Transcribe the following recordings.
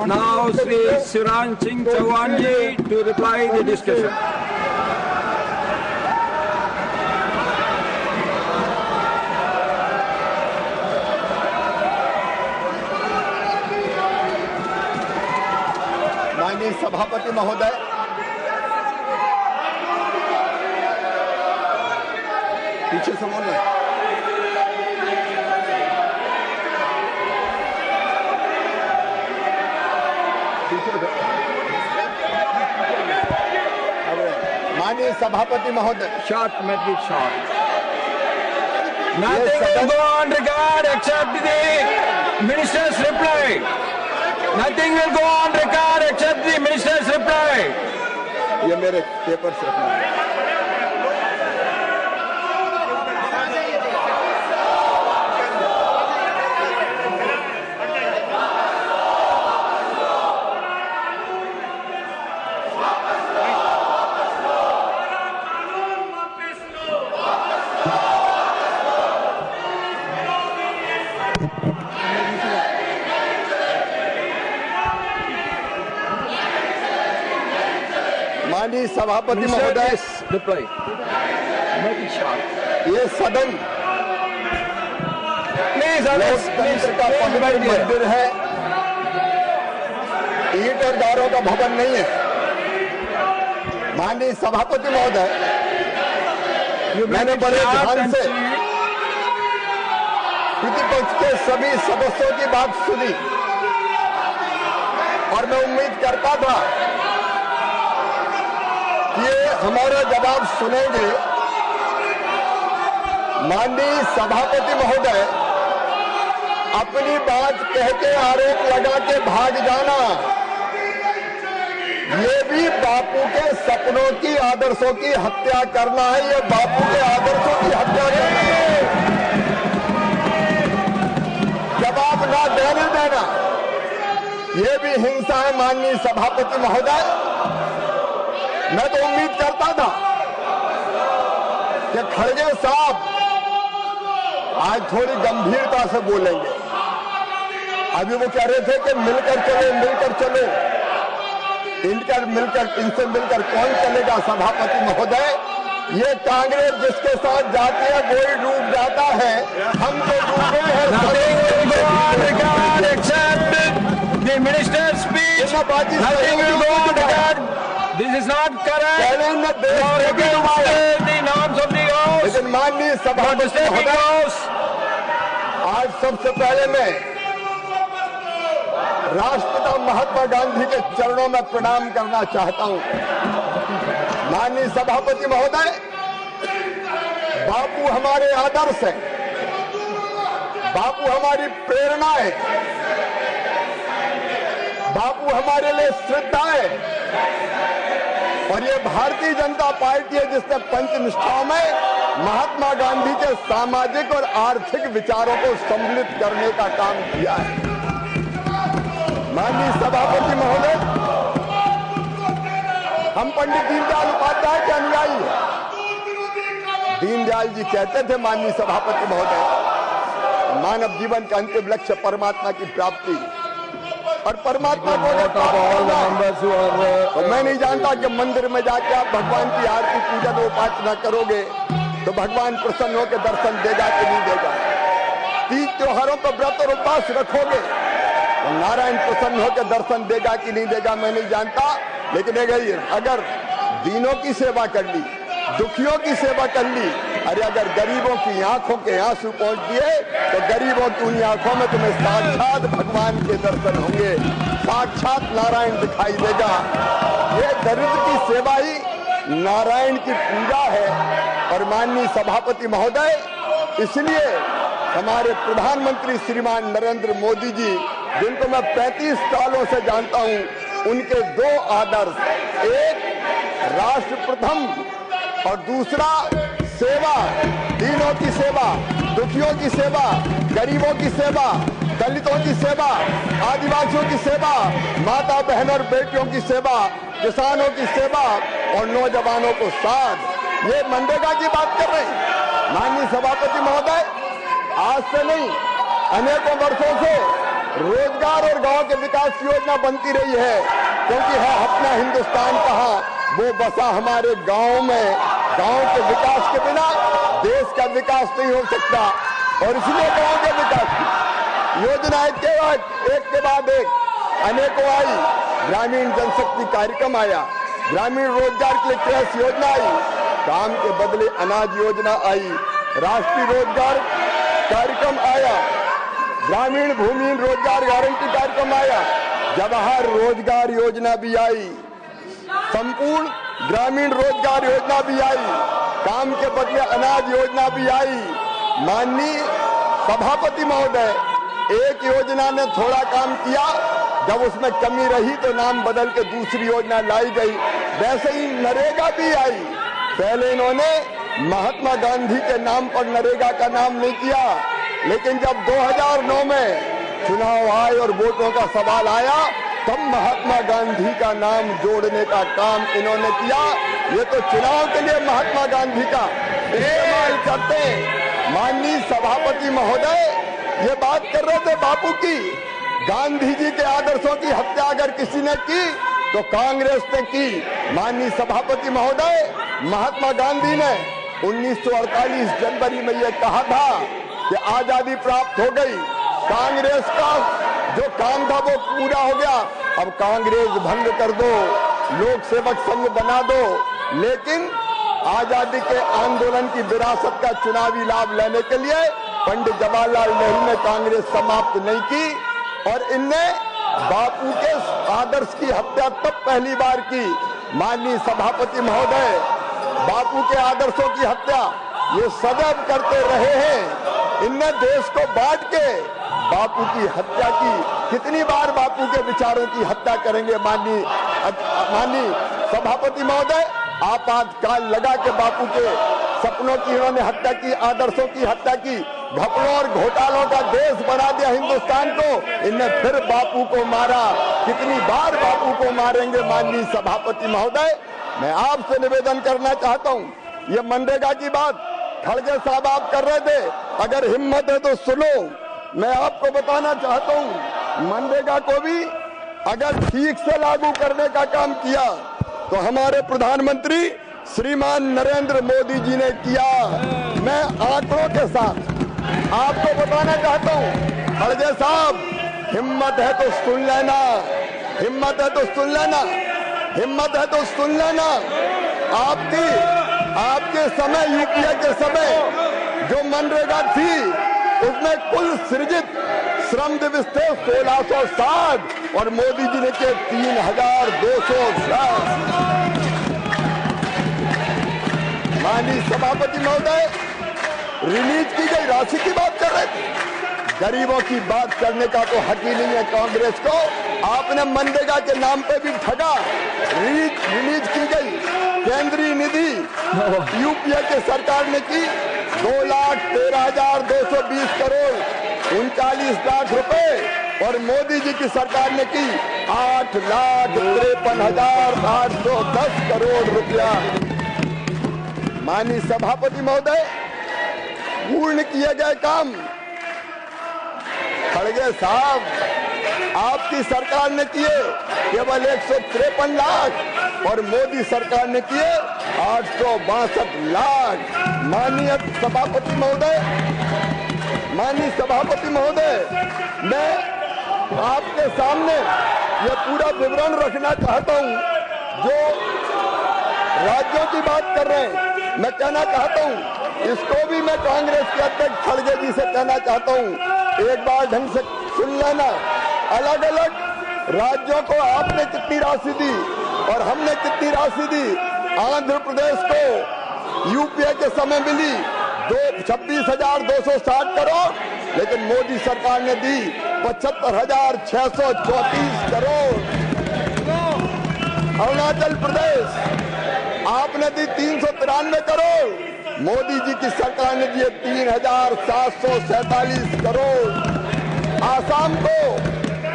Now, Sri Shivraj Singh Chauhan ji to reply the discussion. माननीय सभापति महोदय, पीछे से बोल रहे माननीय सभापति महोदय, Short, make it short. Nothing will go on record except the minister's reply. Nothing will go on record except the minister's reply. ये मेरे पेपर से माननीय सभापति महोदय, reply. Make it short. ये सदन Please, लोकतंत्र का पवित्र मंदिर है, ईंट और दारों का भवन नहीं है। माननीय सभापति महोदय, मैंने बड़े ध्यान से प्रतिपक्ष के सभी सदस्यों की बात सुनी और मैं उम्मीद करता था ये हमारा जवाब सुनेंगे। माननीय सभापति महोदय, अपनी बात कह के आरोप लगा के भाग जाना, ये भी बापू के सपनों की, आदर्शों की हत्या करना है। ये बापू के आदर्शों की हत्या करना है। जवाब ना देने देना, ये भी हिंसा है। माननीय सभापति महोदय, मैं तो उम्मीद करता था कि खड़गे साहब आज थोड़ी गंभीरता से बोलेंगे। अभी वो कह रहे थे कि मिलकर चलो, मिलकर चलो, इनसे मिलकर कौन चलेगा। सभापति महोदय, ये कांग्रेस जिसके साथ जाती है वही डूब जाता है। हम तो डूबे हैं। This is not correct. The norms of the house. लेकिन माननीय सभापति महोदय, आज सबसे पहले मैं राष्ट्रपिता महात्मा गांधी के चरणों में प्रणाम करना चाहता हूं। माननीय सभापति महोदय, बापू हमारे आदर्श हैं, बापू हमारी प्रेरणा है, बापू हमारे लिए श्रद्धा है। और ये भारतीय जनता पार्टी है जिसने पंचनिष्ठाओं में महात्मा गांधी के सामाजिक और आर्थिक विचारों को सम्मिलित करने का काम किया है। माननीय सभापति महोदय, हम पंडित दीनदयाल उपाध्याय के अनुयायी हैं। दीनदयाल जी कहते थे, माननीय सभापति महोदय, मानव जीवन का अंतिम लक्ष्य परमात्मा की प्राप्ति, और परमात्मा को तो मैं नहीं जानता कि मंदिर में जाके आप भगवान की आरती पूजन उपासना करोगे तो भगवान प्रसन्न होकर दर्शन देगा कि नहीं देगा। तीज त्योहारों पर व्रत और उपवास रखोगे तो नारायण प्रसन्न होकर दर्शन देगा कि नहीं देगा, मैं नहीं जानता। लेकिन अगर दीनों की सेवा कर ली, दुखियों की सेवा कर ली, अरे अगर गरीबों की आंखों के आंसू पहुंच दिए तो गरीबों की उन आंखों में तुम्हें साक्षात भगवान के दर्शन होंगे, साक्षात नारायण दिखाई देगा। ये दरिद्र की सेवा ही नारायण की पूजा है। और माननीय सभापति महोदय, इसलिए हमारे प्रधानमंत्री श्रीमान नरेंद्र मोदी जी, जिनको मैं 35 सालों से जानता हूं, उनके दो आदर्श, एक राष्ट्र प्रथम और दूसरा सेवा, दीनों की सेवा, दुखियों की सेवा, गरीबों की सेवा, दलितों की सेवा, आदिवासियों की सेवा, माता बहन और बेटियों की सेवा, किसानों की सेवा और नौजवानों को साथ। ये मनरेगा की बात कर रहे हैं। माननीय सभापति महोदय, आज से नहीं, अनेकों वर्षों से रोजगार और गांव के विकास की योजना बनती रही है, क्योंकि है अपना हिंदुस्तान कहाँ, वो बसा हमारे गांव में। गांव के विकास के बिना देश का विकास नहीं हो सकता, और इसलिए गांव के विकास की योजनाएं एक के बाद एक अनेकों आई। ग्रामीण जनशक्ति कार्यक्रम आया, ग्रामीण रोजगार के लिए कृषि योजना आई, काम के बदले अनाज योजना आई, राष्ट्रीय रोजगार कार्यक्रम आया, ग्रामीण भूमिहीन रोजगार गारंटी कार्यक्रम आया, जवाहर रोजगार योजना भी आई, संपूर्ण ग्रामीण रोजगार योजना भी आई, काम के बदले अनाज योजना भी आई। माननीय सभापति महोदय, एक योजना ने थोड़ा काम किया, जब उसमें कमी रही तो नाम बदल के दूसरी योजना लाई गई। वैसे ही नरेगा भी आई। पहले इन्होंने महात्मा गांधी के नाम पर नरेगा का नाम नहीं किया, लेकिन जब 2009 में चुनाव आए और वोटों का सवाल आया, तब महात्मा गांधी का नाम जोड़ने का काम इन्होंने किया। ये तो चुनाव के लिए महात्मा गांधी का इस्तेमाल करते। माननीय सभापति महोदय ये बात कर रहे थे बापू की, गांधी जी के आदर्शों की हत्या अगर किसी ने की तो कांग्रेस ने की। माननीय सभापति महोदय, महात्मा गांधी ने 1948 जनवरी में यह कहा था कि आजादी प्राप्त हो गई, कांग्रेस का जो काम था वो पूरा हो गया, अब कांग्रेस भंग कर दो, लोक सेवक संघ बना दो। लेकिन आजादी के आंदोलन की विरासत का चुनावी लाभ लेने के लिए पंडित जवाहरलाल नेहरू ने कांग्रेस समाप्त नहीं की, और इनने बापू के आदर्श की हत्या तब पहली बार की। माननीय सभापति महोदय, बापू के आदर्शों की हत्या ये सदैव करते रहे हैं। इनने देश को बांट के बापू की हत्या की। कितनी बार बापू के विचारों की हत्या करेंगे? माननीय सभापति महोदय, आपातकाल लगा के बापू के सपनों की इन्होंने हत्या की, आदर्शों की हत्या की, घपलों और घोटालों का देश बना दिया हिंदुस्तान को। इनने फिर बापू को मारा। कितनी बार बापू को मारेंगे? माननीय सभापति महोदय, मैं आपसे निवेदन करना चाहता हूँ, ये मनरेगा की बात खड़गे साहब आप कर रहे थे, अगर हिम्मत है तो सुनो। मैं आपको बताना चाहता हूँ, मनरेगा को भी अगर ठीक से लागू करने का काम किया तो हमारे प्रधानमंत्री श्रीमान नरेंद्र मोदी जी ने किया। मैं आंकड़ों के साथ आपको बताना चाहता हूँ, खड़गे साहब, हिम्मत है तो सुन लेना, हिम्मत है तो सुन लेना, हिम्मत है तो सुन लेना। आपके समय, यूपीए के समय जो मनरेगा थी, उसमें कुल सृजित श्रम दिवस थे 1660 और मोदी जी ने किए 3210। माननीय सभापति महोदय, रिलीज की गई राशि की बात कर रहे थे, गरीबों की बात करने का तो हक ही नहीं है कांग्रेस को। आपने मनरेगा के नाम पे भी ठगा। रिलीज की गई केंद्रीय निधि यूपीए के सरकार ने की 2,13,220 करोड़ 39 लाख रुपए, और मोदी जी की सरकार ने की 8,53,810 करोड़ रुपया। माननीय सभापति महोदय, पूर्ण किए गए काम खड़गे साहब आपकी सरकार ने किए केवल 153 लाख, और मोदी सरकार ने किए 862 लाख। माननीय सभापति महोदय, माननीय सभापति महोदय, मैं आपके सामने ये पूरा विवरण रखना चाहता हूं। जो राज्यों की बात कर रहे हैं, मैं कहना चाहता हूं, इसको भी मैं कांग्रेस के अध्यक्ष खड़गे जी से कहना चाहता हूं, एक बार ढंग से सुन लेना। अलग अलग राज्यों को आपने कितनी राशि दी और हमने कितनी राशि दी। आंध्र प्रदेश को यूपीए के समय मिली 26,260 करोड़, लेकिन मोदी सरकार ने दी 75,634 करोड़। अरुणाचल प्रदेश आपने दी 393 करोड़, मोदी जी की सरकार ने दिए 3,747 करोड़। आसाम को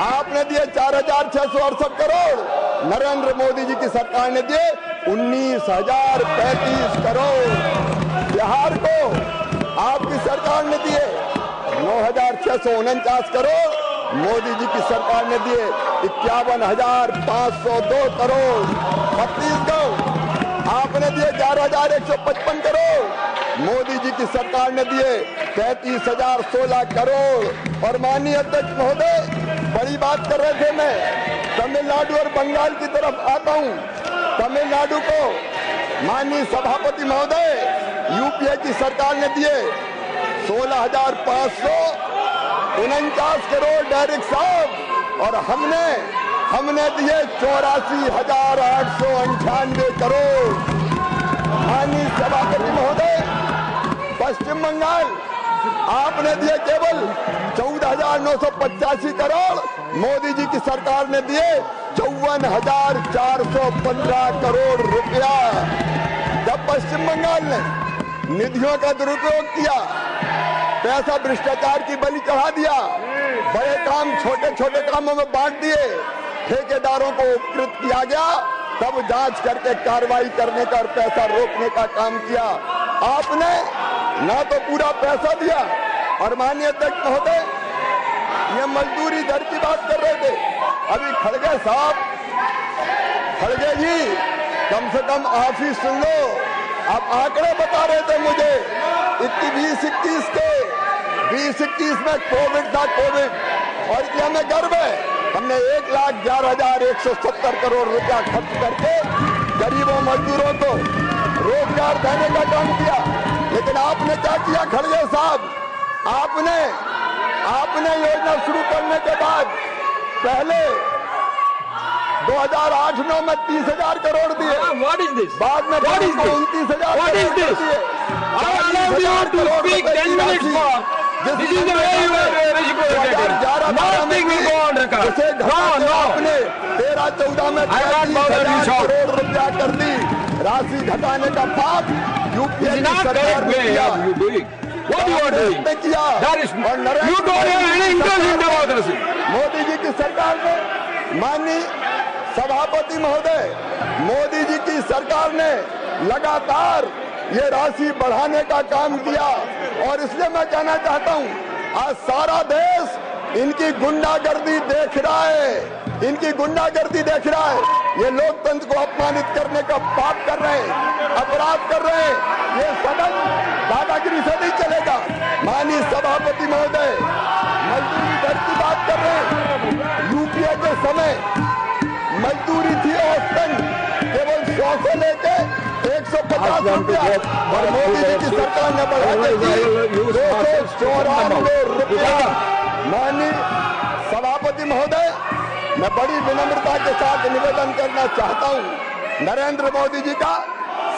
आपने दिए 4,668 करोड़, नरेंद्र मोदी जी की सरकार ने दिए 19,035 करोड़। बिहार को आपकी सरकार ने दिए 9,649 करोड़, मोदी जी की सरकार ने दिए 51,502 करोड़। छत्तीसगढ़ आपने दिए 11,155 करोड़। मोदी जी की सरकार ने दिए 33,016 करोड़। और माननीय अध्यक्ष महोदय, बड़ी बात कर रहे थे, मैं तमिलनाडु और बंगाल की तरफ आता हूं। तमिलनाडु को माननीय सभापति महोदय यूपीए की सरकार ने दिए 16,549 करोड़ डायरेक्ट साहब, और हमने दिए 84,898 करोड़। माननीय सभापति महोदय, पश्चिम बंगाल आपने दिए केवल 14,985 करोड़। मोदी जी की सरकार ने दिए 54,415 करोड़ रुपया। जब पश्चिम बंगाल ने निधियों का दुरुपयोग किया, पैसा भ्रष्टाचार की बलि चढ़ा दिया, बड़े काम छोटे छोटे कामों में बांट दिए, ठेकेदारों को उपकृत किया गया, तब जांच करके कार्रवाई करने का और पैसा रोकने का काम किया। आपने ना तो पूरा पैसा दिया, और माननीय अध्यक्ष महोदय, ये मजदूरी दर की बात कर रहे थे अभी खड़गे साहब। खड़गे जी, कम से कम आप ही सुन लो, आप आंकड़े बता रहे थे मुझे 2021 के 2021 में कोविड था, कोविड, और ये हमें गर्व है, हमने 1,11,170 करोड़ रुपया खर्च करके गरीबों मजदूरों को रोजगार देने का काम किया। लेकिन आपने क्या किया खड़गे साहब? आपने योजना शुरू करने के बाद पहले 2008-9 में 30,000 करोड़ दिए, What is this? बाद में 29,000 What is this? I allow you to speak 10 minutes more. This is the way you are reciprocating. Nothing will go on record. No. आपने 13-14 में 30,000 करोड़ रुपया कर दी। राशि घटाने का पाप यूपीए की सरकार ने किया। What you are doing? That is, you don't have any interest in democracy. Modi ji की सरकार ने, माननीय सभापति महोदय, मोदी जी की सरकार ने लगातार ये राशि बढ़ाने का काम किया। और इसलिए मैं कहना चाहता हूं, आज सारा देश इनकी गुंडागर्दी देख रहा है, इनकी गुंडागर्दी देख रहा है। ये लोकतंत्र को अपमानित करने का पाप कर रहे हैं, अपराध कर रहे हैं। ये सदन दादागिरी से नहीं चलेगा। माननीय सभापति महोदय, मजदूरी दर की बात कर रहे हैं। यूपीए के समय मजदूरी थी औसतन केवल 100 से लेके 150 रुपया, और मोदी जी की सरकार ने बढ़ा के दी 294 रुपया। माननीय सभापति महोदय, मैं बड़ी विनम्रता के साथ निवेदन करना चाहता हूं, नरेंद्र मोदी जी का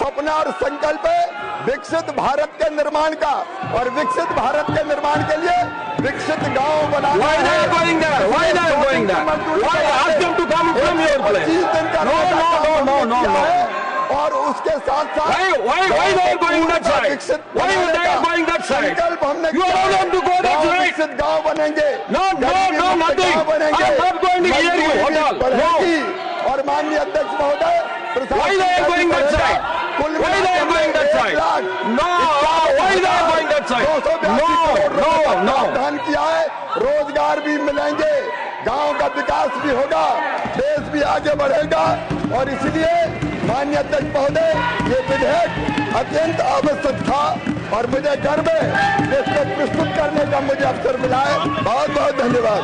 सपना और संकल्प है विकसित भारत के निर्माण का, और विकसित भारत के निर्माण के लिए विकसित गांव बनाना। Why they are going there? Why they are going there? Why ask them to come from your place? 25 दिन का No. और उसके साथ साथ Why they are going that side? Why they are going that side? संकल्प हमने You allow them to go that side? विकसित गांव बनेंगे। No, nothing. I'm not going to hear you. Hold on. No. और माननीय अध्यक्ष महोदय, Why they are going that side? Why they are going that side? No. Why they are going that side? No. दान किया है, रोजगार भी मिलेंगे, गांव का विकास भी होगा, देश भी आगे बढ़ेगा। और इसलिए माननीय अध्यक्ष महोदय, ये विधेयक अत्यंत आवश्यक था, और मुझे गर्व है कि इसको प्रस्तुत करने का मुझे अवसर मिला है। बहुत बहुत धन्यवाद।